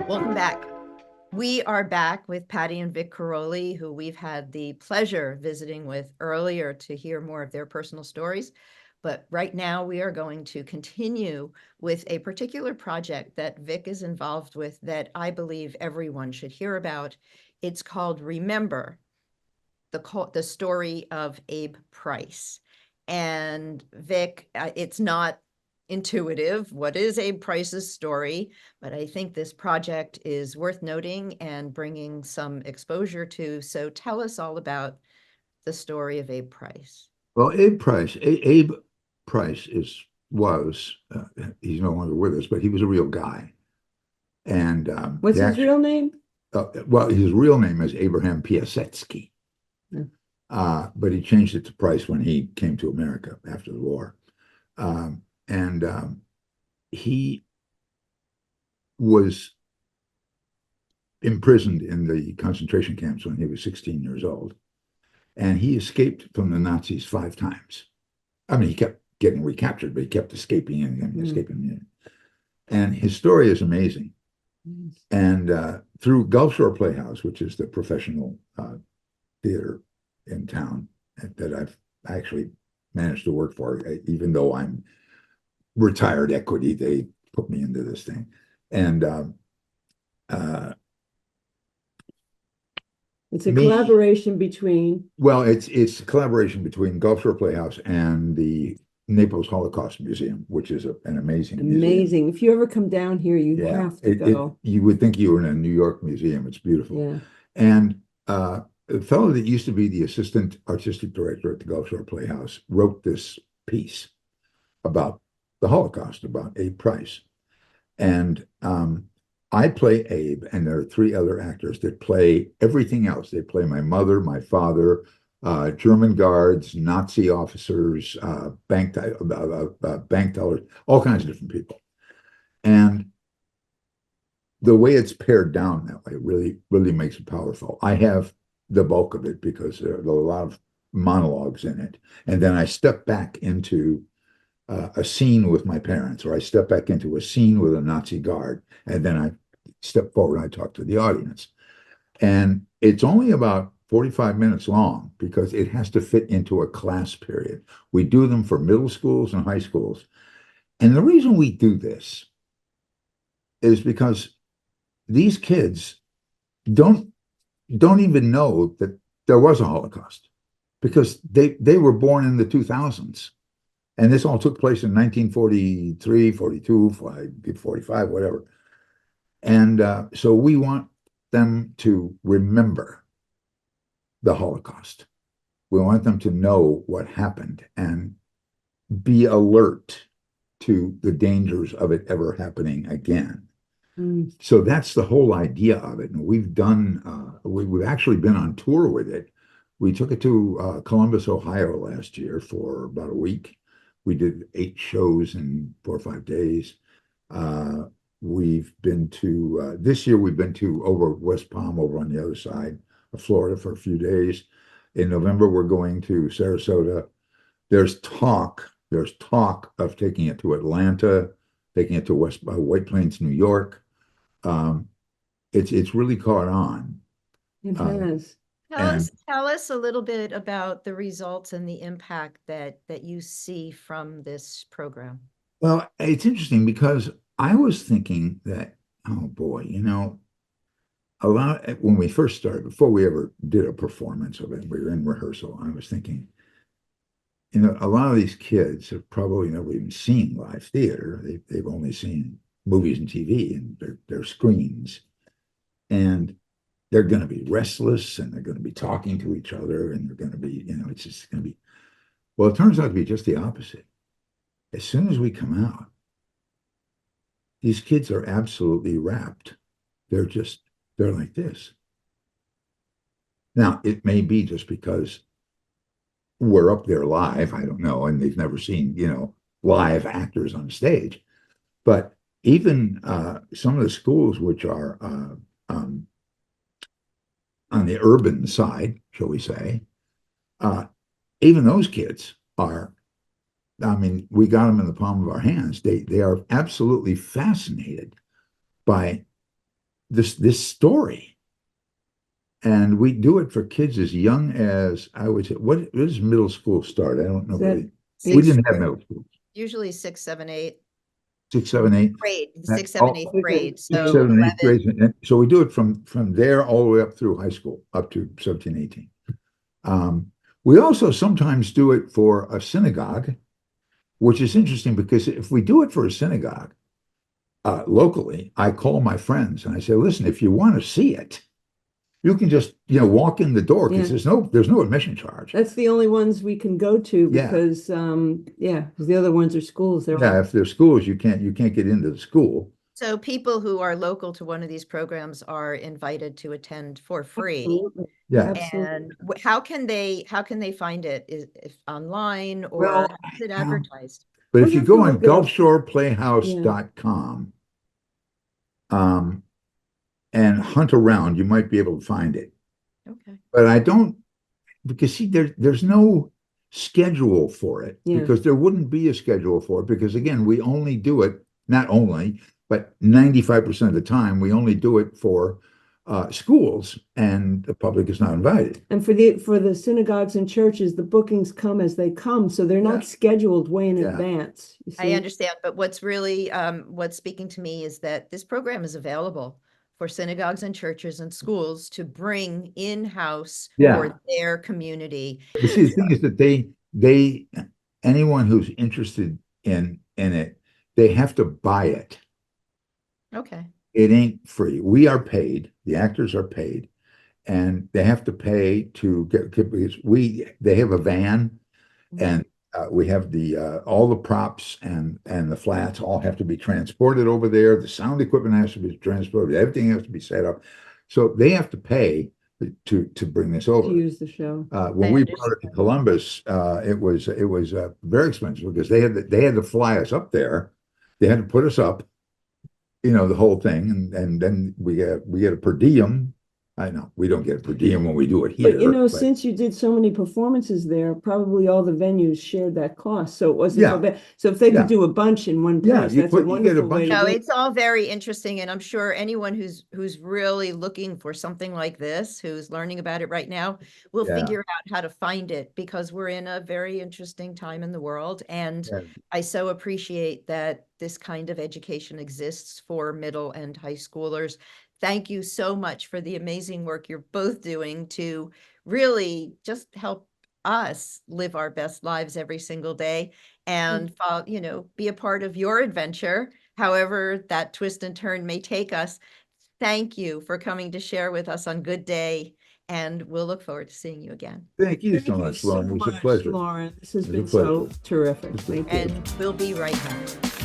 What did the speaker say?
Welcome back. We are back with Patti and Vic Caroli, who we've had the pleasure visiting with earlier to hear more of their personal stories. But right now we are going to continue with a particular project that Vic is involved with that I believe everyone should hear about. It's called Remember, the story of Abe Price. And Vic, it's not intuitive. What is Abe Price's story? But I think this project is worth noting and bringing some exposure to. So tell us all about the story of Abe Price. Well, Abe Price was he's no longer with us, but he was a real guy, and What's his real name? well, his real name is Abraham Piasecki, Hmm. but he changed it to Price when he came to America after the war, and he was imprisoned in the concentration camps when he was 16 years old, and he escaped from the Nazis 5 times. I mean, he kept getting recaptured, but he kept escaping and escaping. And his story is amazing. And through Gulf Shore Playhouse, which is the professional theater in town that I've actually managed to work for, even though I'm retired equity, they put me into this thing. And It's a collaboration between. Well, it's a collaboration between Gulf Shore Playhouse and the Naples Holocaust Museum, which is an amazing Amazing. If you ever come down here, you have to go. You would think you were in a New York museum. It's beautiful. Yeah. And the fellow that used to be the assistant artistic director at the Gulf Shore Playhouse wrote this piece about the Holocaust, about Abe Price. And I play Abe, and there are 3 other actors that play everything else. They play my mother, my father, German guards, Nazi officers, bank tellers, all kinds of different people. And the way it's pared down that way really makes it powerful. I have the bulk of it because there are a lot of monologues in it. And then I step back into a scene with my parents, or I step back into a scene with a Nazi guard, and then I step forward and I talk to the audience. And it's only about 45 minutes long because it has to fit into a class period. We do them for middle schools and high schools. And the reason we do this is because these kids don't even know that there was a Holocaust because they were born in the 2000s. And this all took place in 1943, 42, 45, whatever. And so we want them to remember the Holocaust. We want them to know what happened and be alert to the dangers of it ever happening again. So that's the whole idea of it. And we've actually been on tour with it. We took it to Columbus, Ohio last year for about a week. We did 8 shows in 4 or 5 days. We've been to, this year we've been to over West Palm, over on the other side of Florida for a few days. In November, we're going to Sarasota. There's talk of taking it to Atlanta, taking it to White Plains, New York. It's really caught on. It has. Tell us a little bit about the results and the impact that you see from this program. Well, it's interesting because I was thinking that, oh boy, when we first started, before we ever did a performance of it, we were in rehearsal. I was thinking, a lot of these kids have probably never even seen live theater. They've only seen movies and TV and their screens. And they're going to be restless and they're going to be talking to each other and they're going to be, it's just going to be, well, it turns out to be just the opposite. As soon as we come out, these kids are absolutely rapt. They're like this. Now, it may be just because we're up there live, I don't know, and they've never seen, live actors on stage. But even some of the schools which are on the urban side, shall we say, even those kids are, I mean, we got them in the palm of our hands. They are absolutely fascinated by this story. And we do it for kids as young as, I would say, what does middle school start? I don't know. We didn't have middle school. Usually 6, 7, 8. 6, 7, 8. Grade, 6, 7, 8th grade. So 6, 7, 8 grades. And so we do it from there all the way up through high school, up to 17, 18. We also sometimes do it for a synagogue, which is interesting because if we do it for a synagogue locally, I call my friends and I say, listen, if you want to see it, you can just, walk in the door because there's no admission charge. That's the only ones we can go to because, because the other ones are schools. If they're schools, you can't get into the school. So people who are local to one of these programs are invited to attend for free. Absolutely. Yeah. And how can they find it? Is it online or how is it advertised? But if you go on gulfshoreplayhouse.com and hunt around, you might be able to find it. Okay. But I don't, because see, there's no schedule for it because there wouldn't be a schedule for it because again, we only do it, not only, but 95% of the time we only do it for schools and the public is not invited. And for the synagogues and churches, the bookings come as they come. So they're not scheduled way in advance. I understand. But what's really, what's speaking to me is that this program is available for synagogues and churches and schools to bring in-house for their community. But see, the thing is that they anyone who's interested in it, they have to buy it. Okay. It ain't free. We are paid. The actors are paid, and they have to pay to get because they have a van, and we have all the props and the flats all have to be transported over there. The sound equipment has to be transported. Everything has to be set up. So they have to pay to bring this over. To use the show. When we brought it to Columbus, it was very expensive because they had to fly us up there. They had to put us up, the whole thing, and then we get a per diem. I know we don't get a per diem when we do it here. But since you did so many performances there, probably all the venues shared that cost. So it wasn't so bad. So if they could do a bunch in one place, that's a wonderful way to do it. No, it's all very interesting. And I'm sure anyone who's really looking for something like this, who's learning about it right now, will figure out how to find it because we're in a very interesting time in the world. And I so appreciate that this kind of education exists for middle and high schoolers. Thank you so much for the amazing work you're both doing to really just help us live our best lives every single day and, be a part of your adventure, however that twist and turn may take us. Thank you for coming to share with us on Good Day, and we'll look forward to seeing you again. Thank you so much, Lauren. It was a pleasure. Lauren, this has been so terrific. Thank you. And we'll be right back.